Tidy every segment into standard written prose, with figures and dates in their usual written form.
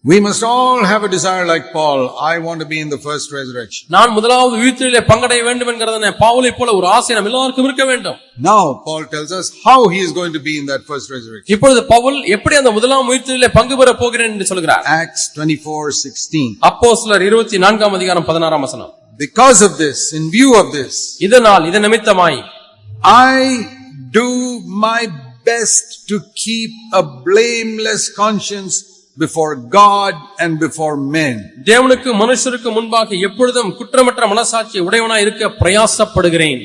We must all have a desire like Paul. I want to be in the first resurrection. நான் முதலாவது உயிர்த்தெழுதலிலே பங்கடைய வேண்டும் என்கிறதே பவுலை போல ஒரு ஆசை நம்ம எல்லாருக்கும் இருக்க வேண்டும். Now Paul tells us how he is going to be in that first resurrection. இப்பொழுது பவுல் எப்படி அந்த முதலாம் உயிர்த்தெழுதலிலே பங்கு பெற போகிறேன் என்று சொல்கிறார். Acts 24:16. அப்போஸ்தலர் 24ஆம் அதிகாரம் 16ஆம் வசனம். Because of this, in view of this, இதனால் இத நிமித்தமாய் I do my best to keep a blameless conscience before God and before men. தேவனுக்கு மனுஷருக்கு முன்பாக எப்பொழுதும் குற்றமற்ற மனசாட்சி உடையவனாய் இருக்க பிரயாசப்படுகிறேன்.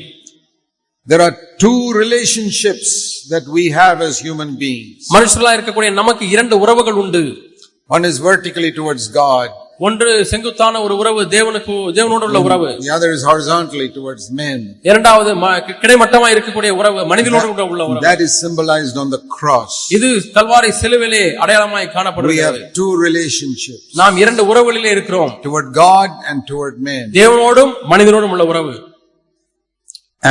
There are two relationships that we have as human beings. மனுஷர்களாய் இருக்கக்கூடிய நமக்கு இரண்டு உறவுகள் உண்டு. One is vertically towards God. ஒன்று செங்குத்தான ஒரு உறவு தேவனோடு உள்ள உறவு. The other is horizontally towards men. இரண்டாவது கிடைமட்டமாய் இருக்கக்கூடிய உறவு மனிதனோடு உள்ள உறவு. That is symbolized on the cross. இது கல்வாரி சிலுவையிலே அடையாளமாய் காணப்படுகிறது. We have two relationships. நாம் இரண்டு உறவுகளிலே இருக்கிறோம். Toward God and toward men. தேவனோடும் மனிதனோடும் உள்ள உறவு.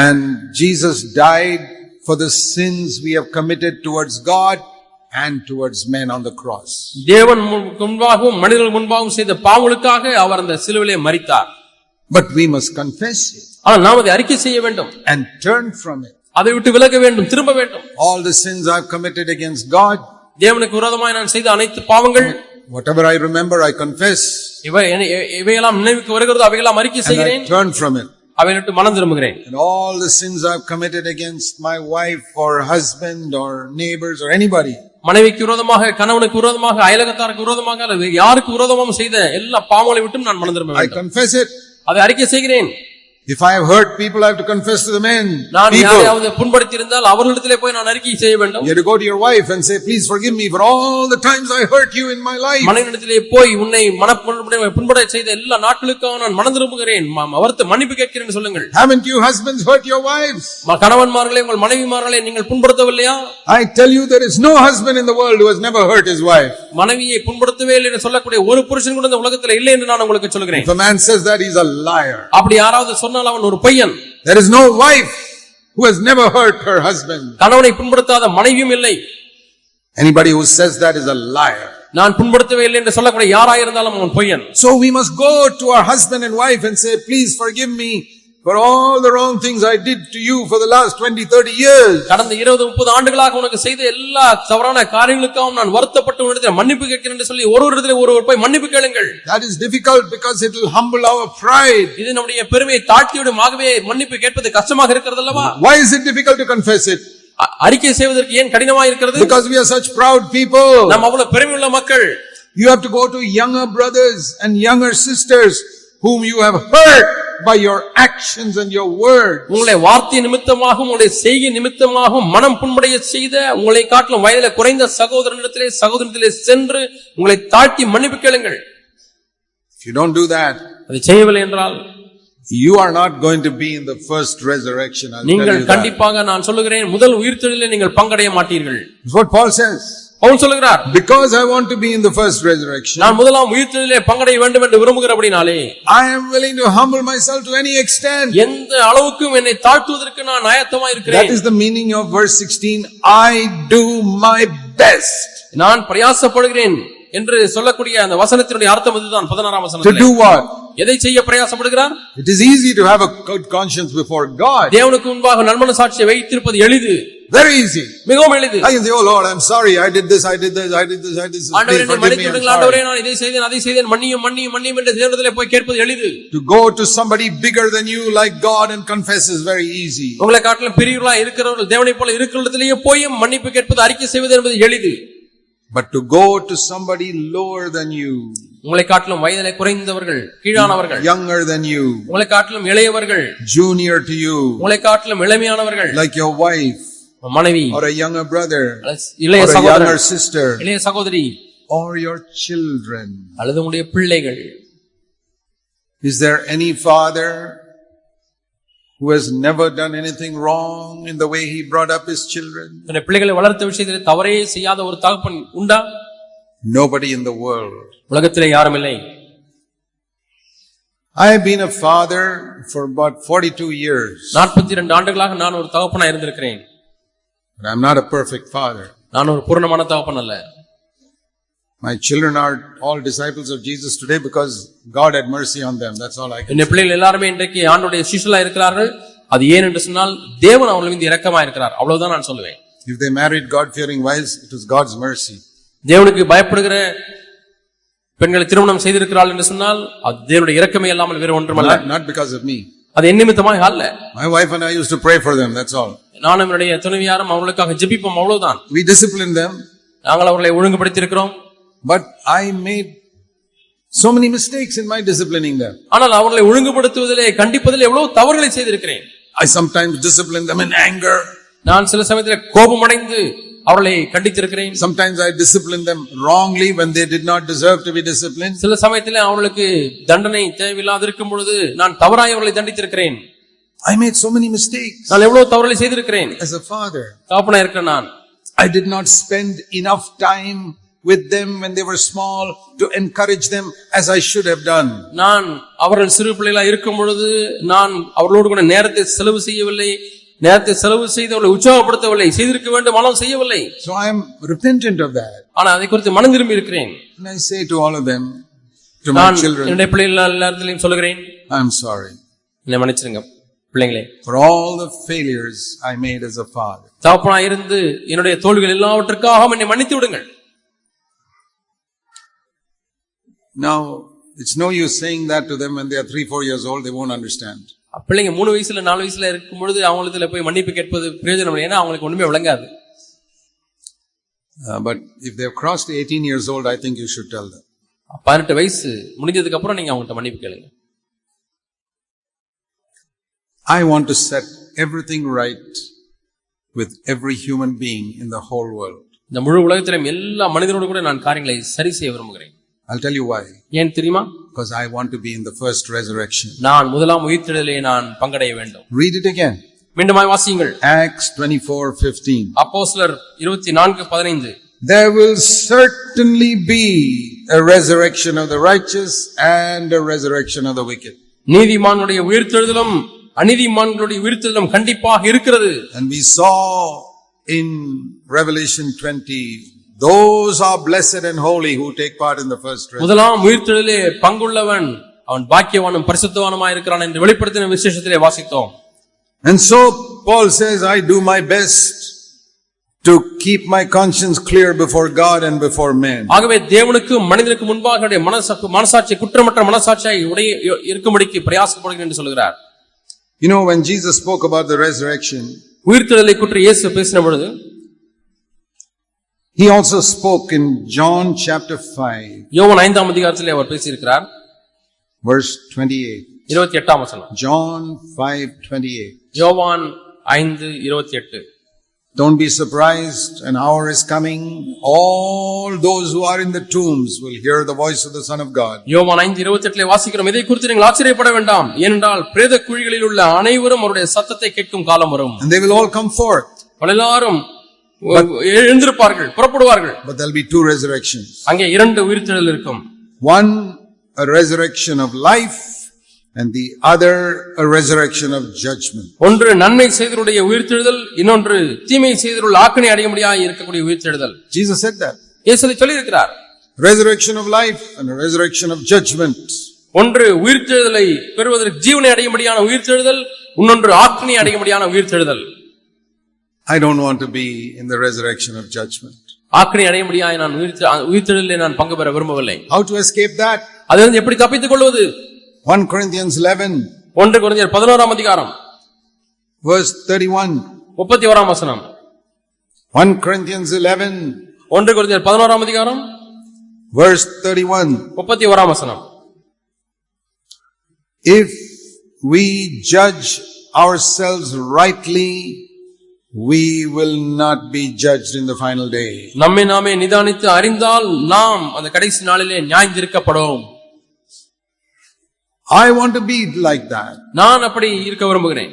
And Jesus died for the sins we have committed towards God and towards men on the cross. தேவன் முன்பாகவும் மனிதர்கள் முன்பாகவும் செய்த பாவங்களுக்காக அவர் அந்த சிலுவையிலே மரித்தார். But we must confess it. ஆனால் நாம் அதை அறிக்கை செய்ய வேண்டும். And turn from it. அதை விட்டு விலக வேண்டும், திரும்ப வேண்டும். All the sins I have committed against God, தேவனுக்கு விரோதமாய் நான் செய்த அனைத்து பாவங்கள், whatever I remember I confess. இவையெல்லாம் நினைவுக்கு வருகிறதோ அவையெல்லாம் அறிக்கை செய்கிறேன். And I turn from it. அவை விட்டு மனம் திரும்புகிறேன். And all the sins I have committed against my wife or husband or neighbors or anybody, மனைவிக்கு விரோதமாக, கணவனுக்கு விரோதமாக, அயலகத்தாருக்கு விரோதமாக அல்லது யாருக்கு விரோதமாக செய்த எல்லா பாவங்களை விட்டும் நான் மனம் திரும்ப வேண்டும். I confess it. அதை அறிக்கை செய்கிறேன். If I have hurt people, I have to confess to the men. நான் யாரையாவது புண்படுத்தி இருந்தால் அவர்களிடத்திலே போய் நான் அறிக்கை செய்ய வேண்டும். You have to go to your wife and say, please forgive me for all the times I hurt you in my life. மனைவியிடத்திலே போய் உன்னை புண்பட செய்த எல்லா நாட்களுக்காக நான் மனம் திரும்புகிறேன், அவர்கிட்ட மன்னிப்பு கேட்கிறேன் சொல்லுங்கள். Haven't you husbands hurt your wives? கணவன்மார்களே உங்கள் மனைவிமார்களே நீங்கள் புண்படுத்தவில்லையா? I tell you, there is no husband in the world who has never hurt his wife. மனைவியை புண்படுத்தவே இல்லை என்று சொல்லக்கூடிய ஒரு புருஷன் கூட இந்த உலகத்தில் இல்லை என்று நான் உங்களுக்கு சொல்கிறேன். If a man says that, he is a liar. அப்படி யாராவது சொன்னால் அவன் ஒரு பொய்யன். There is no wife who has never hurt her husband. கணவனை புண்படுத்தாத மனைவியும் இல்லை. Anybody who says that is a liar. நான் புண்படுத்தவே இல்லை என்று சொல்லக்கூடிய யாராக இருந்தாலும் அவன் பொய்யன். So we must go to our husband and wife and say, please forgive me for all the wrong things I did to you for the last 20-30 years. கடந்த 20-30 ஆண்டுகளாக உனக்கு செய்த எல்லா தவறான காரியங்களுக்காக நான் வருத்தப்பட்டு உன்னிடத்தில் மன்னிப்பு கேட்கிறேன் என்று சொல்லி ஒருவரிடத்தில் ஒருவர் போய் மன்னிப்பு கேளுங்கள். That is difficult because it will humble our pride. இது நம்முடைய பெருமையை தாழ்த்திவிடும். ஆகவே மன்னிப்பு கேட்பது கஷ்டமாக இருக்கிறது அல்லவா? Why is it difficult to confess it? அறிக்கை செய்வதற்கு ஏன் கடினமாக இருக்கிறது? Because we are such proud people. நாம் அவ்வளவு பெருமையுள்ள மக்கள். You have to go to younger brothers and younger sisters whom you have hurt by your actions and your words. உங்களை வார்த்தை நிமித்தமாகவும் உங்களுடைய செய்கை நிமித்தமாகவும் மனம் புண்படைய செய்த உங்களை காட்டிலும் வயதிலே குறைந்த சகோதரனிடத்திலே சென்று உங்களை தாழ்த்தி மன்னிப்பு கேளுங்கள். If you don't do that, அதை செய்யவில்லை என்றால் you are not going to be in the first resurrection. நீங்கள் கண்டிப்பாக நான் சொல்லுகிறேன் முதல் உயிர்த்தெழுதலில் நீங்கள் பங்கடைய மாட்டீர்கள். That's what Paul says. Pavul சொல்கிறார், because I want to be in the first resurrection, நான் முதலாம் உயிர்த்தெழுதலிலே பங்கடைய வேண்டும் என்று விரும்புகிறபடினாலே I am willing to humble myself to any extent. எந்த அளவுக்கும் என்னை தாழ்த்துவதற்கு நான் ஆயத்தமாக இருக்கிறேன். That is the meaning of verse 16. I do my best. நான் பிரயாசப்படுகிறேன் என்று சொல்லக்கூடிய அந்த வசனத்தினுடைய அர்த்தம் இதுதான். 16ஆம் வசனத்திலே to do what? எதை செய்ய பிரயாசப்படுகிறார்? It is easy to have a good conscience before God. தேவனுக்கு முன்பாக நல்மனசாட்சியை வைத்திருப்பது எளிது. Very easy. மிகவும் எளிது. I can say, oh Lord, I'm sorry, I did this. ஆண்டவரே என்னை மன்னித்துவிடுங்கள் ஆண்டவரே, நான் இதை செய்தேன் அதை செய்தேன், மன்னியும் என்று தேவனிடத்திலே போய் கேட்பது எளிது. To go to somebody bigger than you like God and confess is very easy. உங்களை காட்டிலும் பெரியவர்களாக இருக்கிறவர்கள் தேவனை போல இருக்கிற இடத்திலேயே போய் மன்னிப்பு கேட்பது அறிக்கை செய்வது என்பது எளிது. But to go to somebody lower than you, உங்களை காட்டிலும் வயதிலே குறைந்தவர்கள், கீழானவர்கள், younger than you, உங்களை காட்டிலும் இளையவர்கள், junior to you, உங்களை காட்டிலும் இளமையானவர்கள், like your wife, மனைவி, or a younger brother, இளைய சகோதரன், or a younger sister, இளைய சகோதரி, or your children, அல்லது உங்களுடைய பிள்ளைகள். Is there any father who has never done anything wrong in the way he brought up his children? தன்னுடைய பிள்ளைகளை வளர்த்த விஷயத்தில் தவறே செய்யாத ஒரு தகப்பன் உண்டா? Nobody in the world. உலகத்திலே யாரும் இல்லை. I have been a father for about 42 years. 42 ஆண்டுகளாக நான் ஒரு தகப்பனா இருந்திருக்கிறேன். But I'm not a perfect father. நான் ஒரு பூரணமான தகப்பன் அல்ல. My children are all disciples of Jesus today because God had mercy on them. That's all I can say. இந்த பிள்ளைகள் எல்லாரும் இன்றைக்கு ஆண்டவருடைய சீஷர்களாக இருக்கிறார்கள். அது ஏன் என்று சொன்னால் தேவன் அவர்கள் மீது இரக்கமாக இருக்கிறார். அவ்வளவுதான் நான் சொல்லுவேன். If they married God-fearing wives, it was God's mercy. தேவனுக்கு பயப்படுகிற பெண்களை திருமணம் செய்திருக்கிறார்கள் என்று சொன்னால் அது தேவனுடைய இரக்கமே இல்லாமல் வேறு ஒன்றுமல்ல. Not because of me. அது என் நிமித்தமாக அல்ல. My wife and I used to pray for them. That's all. நானும் என்னுடைய துணைவியாரும் அவர்களுக்காக ஜெபிப்போம், அவ்வளவுதான். We disciplined them. நாங்கள் அவர்களை ஒழுங்குபடுத்தி இருக்கிறோம். But I made so many mistakes in my disciplining them. ஆனால் அவர்களை ஒழுங்குபடுத்துவதிலே கண்டிப்பதிலே எவ்வளவு தவறுகளை செய்திருக்கிறேன். I sometimes discipline them in anger. நான் சில சமயத்தில் கோபமடைந்து அவர்களை கண்டித்திருக்கிறேன். Sometimes I discipline them wrongly when they did not deserve to be disciplined. சில சமயத்தில் அவர்களுக்கு தண்டனை தேவையில்லாத இருக்கும் பொழுது நான் தவறாய் அவர்களை தண்டித்திருக்கிறேன். I made so many mistakes. நான் எவ்வளவு தவறுகளை செய்திருக்கிறேன். As a father, தகப்பனாய் இருக்கிற நான் I did not spend enough time with them when they were small to encourage them as I should have done. நான் அவர்கள் சிறு பிள்ளைகளா இருக்கும் பொழுது நான் அவர்களோடு கூட நேரத்தை செலவு செய்யவில்லை. நேரத்தை செலவு செய்து அவர்களை உற்சாகப்படுத்தவில்லை. செய்திருக்க வேண்டும், ஆனால் செய்யவில்லை. So I am repentant of that. ஆனால் அதை குறித்து மனம் திரும்பி இருக்கிறேன். And I say to all of them, to my children, என்னுடைய பிள்ளைகள் எல்லாரிடத்திலும் சொல்கிறேன், I am sorry. என்னை மன்னிச்சிருங்க பிள்ளைகளே. For all the failures I made as a father. தகப்பனாய் இருந்து என்னுடைய தோல்விகள் எல்லாவற்றுக்காக என்னை மன்னித்து விடுங்கள். Now, it's no use saying that to them when they are 3-4 years old. They won't understand. பிள்ளைங்க 3 வயசுல 4 வயசுல இருக்கும் பொழுது அவங்களுக்கு போய் மன்னிப்பு கேட்பது பிரயோஜனம் இல்லை. ஏன்னா அவங்களுக்கு ஒண்ணுமே விளங்காது. But if they have crossed 18 years old, I think you should tell them. 18 வயசு முடிஞ்சதுக்கு அப்புறம் நீங்க அவங்கள்ட்ட மன்னிப்பு கேளுங்க. I want to set everything right with every human being in the whole world. இந்த முழு உலகத்திலும் எல்லா மனிதரோடு கூட நான் காரியங்களை சரி செய்ய விரும்புகிறேன். I'll tell you why. ஏன் தெரியுமா? Because I want to be in the first resurrection. நான் முதலாம் உயிர்த்தெழுதலிலே நான் பங்கடைய வேண்டும். Read it again. மீண்டுமாய் வாசியுங்கள். Acts 24:15. அப்போஸ்தலர் 24:15. There will certainly be a resurrection of the righteous and a resurrection of the wicked. நீதிமான்களுடைய உயிர்த்தெழுதலும் அநீதிமான்களுடைய உயிர்த்தெழுதலும் கண்டிப்பாக இருக்கிறது. And we saw in Revelation 20, those are blessed and holy who take part in the first resurrection. முதலாம் உயிர்த்தெழுதலிலே பங்குள்ளவன் அவன் பாக்கியவானும் பரிசுத்தவானுமாய் இருக்கிறான் என்று வெளிப்படுத்தின விசேஷத்திலே வாசித்தோம். And so Paul says, I do my best to keep my conscience clear before God and before men. ஆகவே தேவனுக்கு மனிதனுக்கு முன்பாக மனசாட்சி குற்றமற்ற மனசாட்சியாய் இருக்கும்படிக்கு பிரயாசப்படுகிறேன் என்று சொல்கிறார். You know, when Jesus spoke about the resurrection, உயிர்த்தெழுதலை பற்றி இயேசு பேசின பொழுது he also spoke in John chapter 5, யோவான் 5ஆம் அதிகாரத்திலே அவர் பேசியிருக்கிறார். verse 28. 28ஆம் வசனம். John 5:28. யோவான் 5:28. Don't be surprised, an hour is coming. All those who are in the tombs will hear the voice of the Son of God. யோவான் 5:28 வாசிக்கிறோம். இதை குறித்து நீங்கள் ஆச்சரியப்பட வேண்டாம். ஏனென்றால் பிரேத குழிகளில் உள்ள அனைவரும் அவருடைய சத்தத்தை கேட்கும் காலம் வரும். And they will all come forth. எல்லாரும் எழுந்திருப்பார்கள், புறப்படுவார்கள். But there'll be 2 resurrections. அங்கே 2 உயிர்த்தெழுதல் இருக்கும். One, a resurrection of life, and the other, a resurrection of judgment. ஒன்று நன்மை செய்தவருடைய உயிர்த்தெழுதல், இன்னொன்று தீமை செய்தவருடைய ஆக்கினை அடையும்படியாக இருக்கக்கூடிய உயிர்த்தெழுதல். Jesus said that. இயேசு சொல்லி இருக்கிறார். Resurrection of life and a resurrection of judgment. ஒன்று உயிர்த்தெழுதலை பெறுவதற்கு ஜீவனை அடையும்படியான உயிர்த்தெழுதல், இன்னொன்று ஆக்கினை அடையும்படியான உயிர்த்தெழுதல். I don't want to be in the resurrection of judgment. ஆக்கினை அடையும்படியாக நான் உயிர்த்தெழுதலிலே நான் பங்கு பெற விரும்பவில்லை. How to escape that? அதிலிருந்து எப்படி தப்பித்துக் கொள்வது? 1 Corinthians 11, 1 கொரிந்தியர் 11ஆம் அதிகாரம் verse 31. 31ஆம் வசனம். 1 Corinthians 11, 1 கொரிந்தியர் 11ஆம் அதிகாரம் verse 31. 31ஆம் வசனம். If we judge ourselves rightly, we will not be judged in the final day. நம்மை நாமே நிதானித்து அறிந்தால் நாம் அந்த கடைசி நாளிலே நியாயந்தீர்க்கப்படும். I want to be like that. நான் அப்படி இருக்க விரும்புகிறேன்.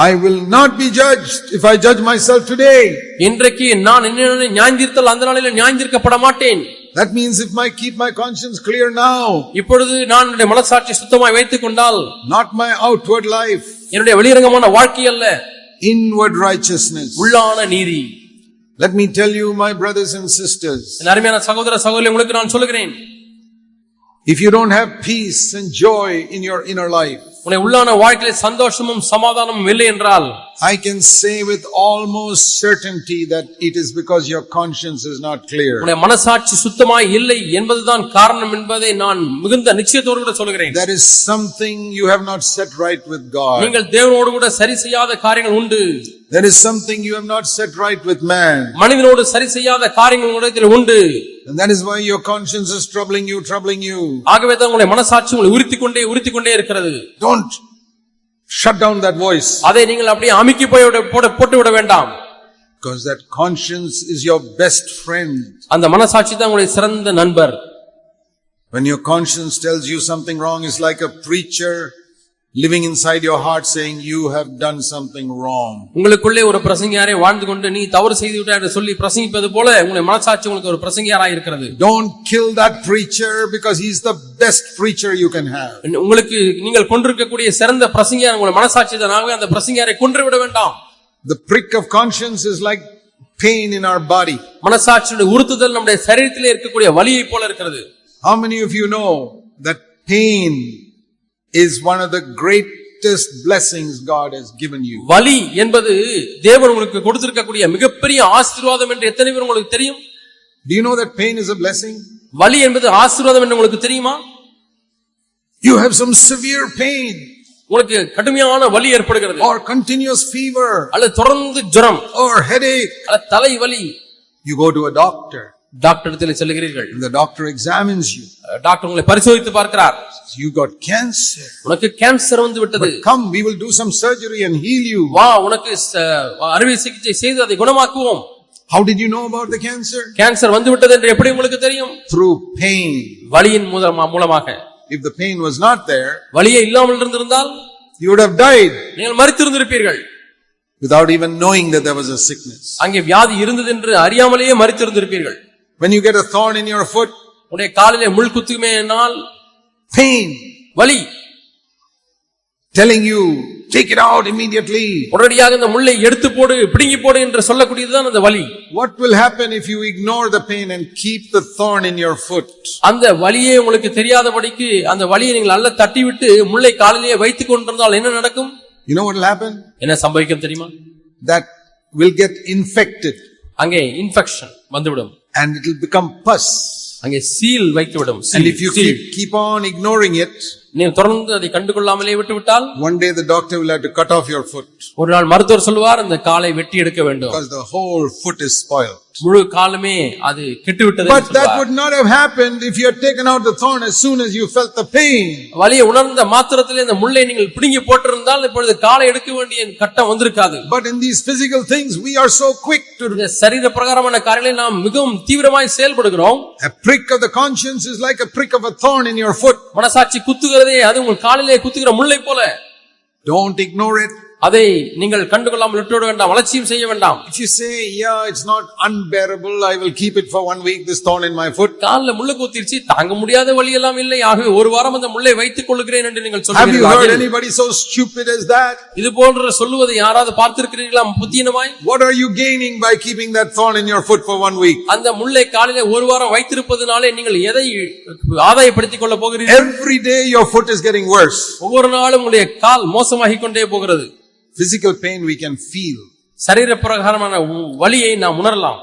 I will not be judged if I judge myself today. இன்றைக்கு நான் என்ன நியாயந்தீர்த்தால் அந்த நாளிலே நியாயந்தீர்க்கப்பட மாட்டேன். That means if I keep my conscience clear now, இப்பொழுது நான் என்னுடைய மனசாட்சி சுத்தமாய் வைத்துக் கொண்டால், not my outward life, என்னுடைய வெளியரங்கமான வாழ்க்கை அல்ல, inward righteousness, உள்ளான நீதி, Let me tell you, my brothers and sisters, அருமையான சகோதர சகோதரிகளே, உங்களுக்கு நான் சொல்லுகிறேன், if you don't have peace and joy in your inner life, உன்னுடைய உள்ளான வாழ்க்கையிலே சந்தோஷமும் சமாதானமும் இல்லை என்றால், I can say with almost certainty that it is because your conscience is not clear. உன்னுடைய மனசாட்சி சுத்தமாய் இல்லை என்பதுதான் காரணம் என்பதை நான் மிகுந்த நிச்சயத்தோடு கூட சொல்கிறேன். There is something you have not set right with God. நீங்கள் தேவனோடு கூட சரி செய்யாத காரியங்கள் உண்டு. There is something you have not set right with man. மனிதனோடு சரி செய்யாத காரியங்கள் உங்களிடத்தில் உண்டு. And that is why your conscience is troubling you. ஆகவே தான் உங்களுடைய மனசாட்சி உங்களை உறுத்திக்கொண்டே இருக்கிறது. Don't shut down that voice. அதை நீங்கள் அப்படியே அமுக்கி போட்டு விட வேண்டாம். Because that conscience is your best friend. அந்த மனசாட்சி தான் உங்களுடைய சிறந்த நண்பர். When your conscience tells you something wrong, it's like a preacher living inside your heart saying you have done something wrong. உங்களுக்குள்ளே ஒரு பிரசங்கியாரே வாழ்ந்து கொண்டு நீ தவறு செய்து விட்டாய் என்று சொல்லி பிரசங்கிப்பது போல உங்களுடைய மனசாட்சி உங்களுக்கு ஒரு பிரசங்கியாராய் இருக்கிறது. Don't kill that preacher because he's the best preacher you can have. உங்களுக்கு நீங்கள் கொண்டிருக்கக்கூடிய சிறந்த பிரசங்கியார் உங்களுடைய மனசாட்சி தான். ஆகவே அந்த பிரசங்கியாரை கொன்று விட வேண்டாம். The prick of conscience is like pain in our body. மனசாட்சியுடைய உறுத்துதல் நம்முடைய சரீரத்திலே இருக்கக்கூடிய வலியை போல இருக்கிறது. How many of you know that pain is one of the greatest blessings God has given you? வலி என்பது தேவன் உங்களுக்கு கொடுத்திருக்கக்கூடிய மிகப்பெரிய ஆசீர்வாதம் என்று எத்தனை பேர் உங்களுக்கு தெரியும்? Do you know that pain is a blessing? வலி என்பது ஆசீர்வாதம் என்று உங்களுக்கு தெரியுமா? You have some severe pain, உங்களுக்கு கடுமையான வலி ஏற்படுகிறது, or continuous fever, அல்லது தொடர்ந்து ஜுரம், or headache. அல்லது தலைவலி. You go to a doctor. Doctor இடத்தில் செல்கிறீர்கள். The doctor examines you. Doctor உங்களை பரிசோதித்து பார்க்கிறார். You got cancer. உனக்கு கேன்சர் வந்து விட்டது. Come, we will do some surgery and heal you. வா, உனக்கு அறுவை சிகிச்சை செய்து அதை குணமாக்குவோம். How did you know about the cancer? Cancer வந்து விட்டது என்று எப்படி உங்களுக்கு தெரியும்? Through pain. வலியின் மூலமாக. If the pain was not there, வலியே இல்லாமல் இருந்திருந்தால் you would have died நீங்கள் மரித்திருந்திருப்பீர்கள். without even knowing that there was a sickness. அங்கே வியாதி இருந்தது என்று அறியாமலேயே மரித்திருந்திருப்பீர்கள். When you get a thorn in your foot, உடைய காலிலே முள் குத்துமேனால் pain, வலி, telling you take it out immediately. உடனடியாக இந்த முள்ளை எடுத்து போடு, பிடுங்கி போடு என்று சொல்லக்கூடியதுதான் அந்த வலி. What will happen if you ignore the pain and keep the thorn in your foot? அந்த வலியே உங்களுக்கு தெரியாதபடிக்கு அந்த வலியை நீங்கள் அல்ல தட்டிவிட்டு முள்ளை காலிலே வைத்துக் கொண்டிருந்தால் என்ன நடக்கும்? You know what will happen? என்ன சம்பவிக்கும் தெரியுமா? That will get infected. அங்கே இன்ஃபெக்ஷன் வந்துவிடும். And it will become pus. அங்கே seal வைத்துவிடும். And if you keep on ignoring it, நீங்கள் தொடர்ந்து அதை கண்டுகொள்ளாமலே விட்டுவிட்டால், one day the doctor will have to cut off your foot. ஒரு நாள் மருத்துவர் சொல்வார் இந்த காலை வெட்டி எடுக்க வேண்டும். Because the whole foot is spoiled. முழு காலுமே அது கெட்டுவிட்டது. But that would not have happened if you had taken out the thorn as soon as you felt the pain. வலியை உணர்ந்த மாத்திரத்திலே இந்த முள்ளை நீங்கள் பிடுங்கி போட்டிருந்தால் இப்பொழுது காலை எடுக்க வேண்டிய கட்டம் வந்திருக்காது. But in these physical things we are so quick to இந்த சரீர பிரகாரமான காரியங்களை நாம் மிகவும் தீவிரமாய் செயல்படுகிறோம். A prick of the conscience is like a prick of a thorn in your foot. மனசாட்சி குத்துகிறதே அது உங்கள் காலிலே குத்துகிற முள்ளை போல. Don't ignore it. அதை நீங்கள் கண்டுகொள்ளாமல் விட்டுவிட வேண்டாம், அலட்சியம் செய்ய வேண்டாம். If you say, yeah, it's not unbearable, I will keep it for 1 week, this thorn in my foot. கால்ல முள்ளு குத்திருச்சு, தாங்க முடியாத வலி எல்லாம் இல்லை, ஆகவே ஒரு வாரம் அந்த முள்ளை வைத்துக் கொள்கிறேன் என்று நீங்கள் சொல்லுகிறீர்கள். Have you heard anybody so stupid as that? இது போன்ற சொல்லுவதை யாராவது பார்த்திருக்கிறீர்களா புத்தியனமாய்? What are you gaining by keeping that thorn in your foot for 1 week? அந்த முள்ளை காலிலே ஒரு வாரம் வைத்திருப்பதனாலே நீங்கள் எதை ஆதாயப்படுத்திக் கொள்ள போகிறீர்கள்? Every day your foot is getting worse. ஒவ்வொரு நாளும் உங்களுடைய கால் மோசமாகிக் கொண்டே போகிறது. Physical pain we can feel. சரீர பிரகாரமான வலியை நாம் உணரலாம்.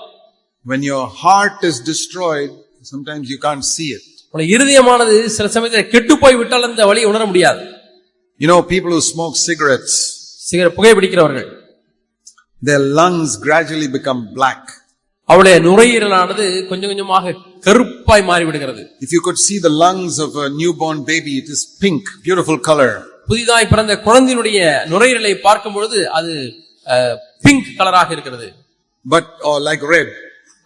When your heart is destroyed, sometimes you can't see it. உங்களுடைய இருதயமானது சில சமயத்தில் கெட்டு போய் விட்டால் அந்த வலியை உணர முடியாது. You know, people who smoke cigarettes, புகை பிடிக்கிறவர்கள், their lungs gradually become black. அவருடைய நுரையீரலானது கொஞ்சம் கொஞ்சமாக கருப்பாய் மாறிவிடுகிறது. If you could see the lungs of a newborn baby, it is pink, beautiful color. புதிதாய் பிறந்த குழந்தையினுடைய நுரையீரலை பார்க்கும் பொழுது அது பிங்க் கலராக இருக்கிறது. But or like red.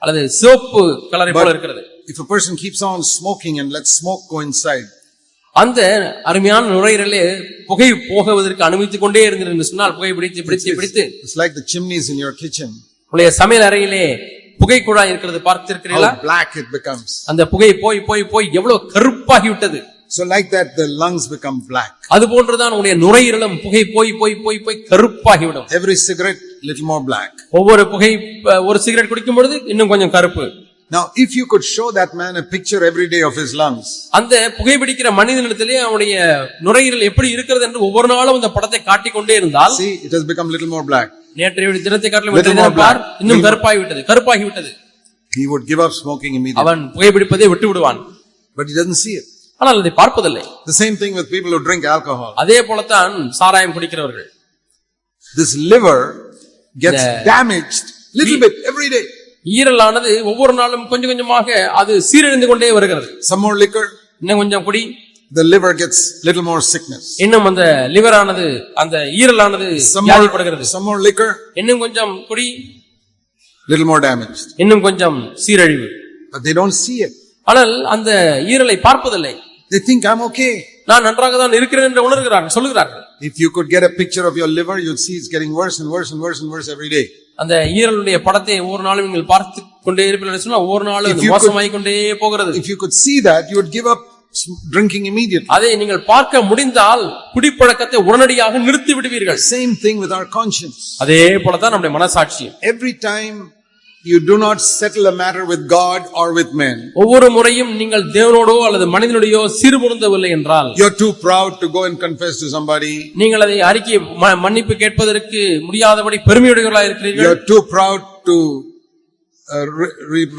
அல்லது சிவப்பு கலரை போல இருக்கிறது. If a person keeps on smoking and lets smoke go inside, அந்த அருமையான நுரையீரலே புகை போகுவதற்கு அனுமதித்துக் கொண்டே இருந்தது என்று சொன்னால், புகை பிடித்து it's like the chimneys in your kitchen. உங்களுடைய சமையல் அறையிலே புகை குழாய் இருக்கிறது பார்த்திருக்கிறீர்களா? How black it becomes. அந்த புகை போய் எவ்வளவு கருப்பாகி விட்டது. So like that the lungs become black. அது போன்றுதான் உங்களுடைய நுரையீரலும் புகை போய் கருப்பாகிவிடும். Every cigarette little more black. ஒவ்வொரு புகை ஒரு சிகரெட் குடிக்கும் பொழுது இன்னும் கொஞ்சம் கருப்பு. Now if you could show that man a picture every day of his lungs, அந்த புகைப்பிடிக்கிற மனிதனிடத்திலே அவனுடைய நுரையீரல் எப்படி இருக்கிறது என்று ஒவ்வொரு நாளும் அந்த படத்தை காட்டிக் கொண்டே இருந்தால், see, it has become little more black. நேற்றைய தினத்தை காட்டிலும் இன்னும் கருப்பாகி விட்டது. He would give up smoking immediately. அவன் புகைப்பிடிப்பதை விட்டு விடுவான். But he doesn't see it. ஆனால் அதை பார்ப்பதில்லை. The same thing with people who drink alcohol. அதே போலத்தான் சாராயம் குடிக்கிறவர்கள். This liver gets damaged little bit every day. ஈரலானது ஒவ்வொரு நாளும் கொஞ்சம் கொஞ்சமாக அது சீரழிந்து கொண்டே வருகிறது. Some more liquor, இன்னும் கொஞ்சம் குடி, the liver gets little more sickness. இன்னும் அந்த லிவரானது அந்த ஈரலானது வியாதிப்படுகிறது. Some more liquor, இன்னும் கொஞ்சம் குடி, little more damage. இன்னும் கொஞ்சம் சீரழிவு. But they don't see it. ஆனால் அந்த ஈரலை பார்ப்பதில்லை. They think I'm okay. நான் நன்றாக தான் இருக்கிறேன் என்று உணர்கிறார்கள், சொல்லுகிறார்கள். If you could get a picture of your liver, you'd see it's getting worse and worse and worse and worse every day. அந்த ஈரலுடைய படத்தை ஒவ்வொரு நாளும் நீங்கள் பார்த்து கொண்டே இருப்பீர்கள் சொன்னா ஒவ்வொரு நாளும் மோசமாய் கொண்டே போகிறது. If you could see that, you would give up drinking immediately. அதை நீங்கள் பார்க்க முடிந்தால் குடிப்பழக்கத்தை உடனடியாக நிறுத்தி விடுவீர்கள். Same thing with our conscience. அதே போல தான் நம்முடைய மனசாட்சி. Every time you do not settle a matter with God or with men, ஒவ்வொரு முறையும் நீங்கள் தேவனோடோ அல்லது மனிதனோடோ சீர்பொருந்தவில்லை என்றால், you're too proud to go and confess to somebody. நீங்கள் அதை அறிக்கை மன்னிப்பு கேட்பதற்கு முடியாதபடி பெருமையுடையவர்களாக இருக்கிறீர்கள். You're too proud to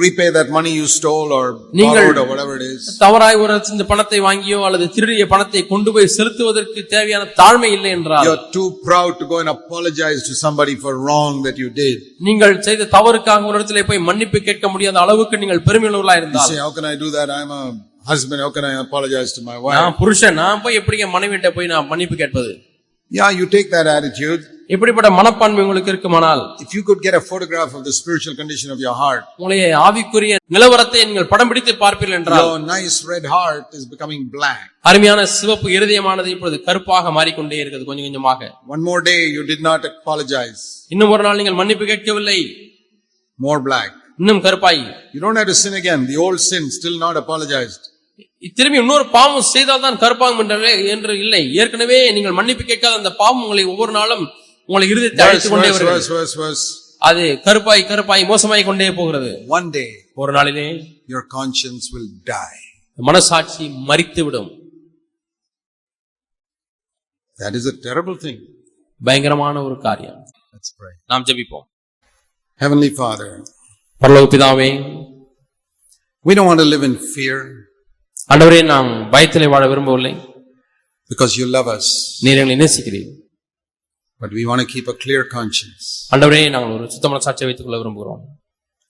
repay that money you stole or borrowed or whatever it is. தவறாய் ஒரு இந்த பணத்தை வாங்கியோ அல்லது திருடிய பணத்தை கொண்டு போய் செலுத்துவதற்கு தேவையான தாழ்மை இல்லை என்றால், you're too proud to go and apologize to somebody for wrong that you did. நீங்கள் செய்த தவறுக்காக ஒரு இடத்திலே போய் மன்னிப்பு கேட்க முடியாத அளவுக்கு நீங்கள் பெருமையுள்ளவர்களாக இருந்தால், you say, how can I do that? I'm a husband, how can I apologize to my wife? நான் புருஷன், நான் போய் எப்படி என் மனைவிட்ட போய் நான் மன்னிப்பு கேட்பது? Yeah, you take that attitude. இப்படிப்பட்ட மனப்பான்மை உங்களுக்கு இருக்குமானால், if you could get a photograph of the spiritual condition of your heart, உங்களுடைய ஆவிக்குரிய நிலவரத்தை நீங்கள் படம் பிடித்து பார்ப்பீர்கள் என்றால், your nice red heart is becoming black. அருமையான சிவப்பு இருதயமானது இப்பொழுது கருப்பாக மாறிக்கொண்டே இருக்கிறது கொஞ்சம் கொஞ்சமாக. One more day you did not apologize. இன்னும் ஒரு நாள் நீங்கள் மன்னிப்பு கேட்கவில்லை, more black. இன்னும் கருப்பாய். You don't have to sin again. The old sin still not apologized. திரும்பி இன்னொரு பாவம் செய்தால் தான் கருப்பாகும் என்று இல்லை. ஏற்கனவே நீங்கள் மன்னிப்பு கேட்காத அந்த பாவம் உங்களை ஒவ்வொரு நாளும் உங்களை இருதயத்தை அழைத்துக் கொண்டே வருகிறது. அது கருப்பாய் கருப்பாய் மோசமாய் கொண்டே போகிறது. One day, ஒரு நாளிலே your conscience will die. மனசாட்சி மரித்து விடும். That is a terrible thing. பயங்கரமான ஒரு காரியம். Let's pray. நாம் ஜெபிப்போம். Heavenly Father, பரலோக பிதாவே, we don't want to live in fear. ஆண்டவரே, நாம் பயத்திலே வாழ விரும்பவில்லை. Because you love us. நீர் எங்களை நேசிக்கிறீர். But we want to keep a clear conscience. ஆண்டவரே, நாங்கள் ஒரு சுத்தமான சாட்சியை வைத்துக் கொள்ள விரும்புகிறோம்.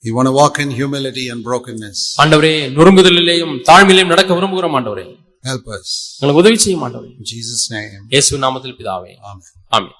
We want to walk in humility and brokenness. ஆண்டவரே, நொறுங்குதலிலேயும் தாழ்மையிலேயும் நடக்க விரும்புகிறோம். ஆண்டவரே, help us. எங்களுக்கு உதவி செய்யும் ஆண்டவரே. In Jesus' name. இயேசுவின் நாமத்தில் பிதாவே. Amen. ஆமென்.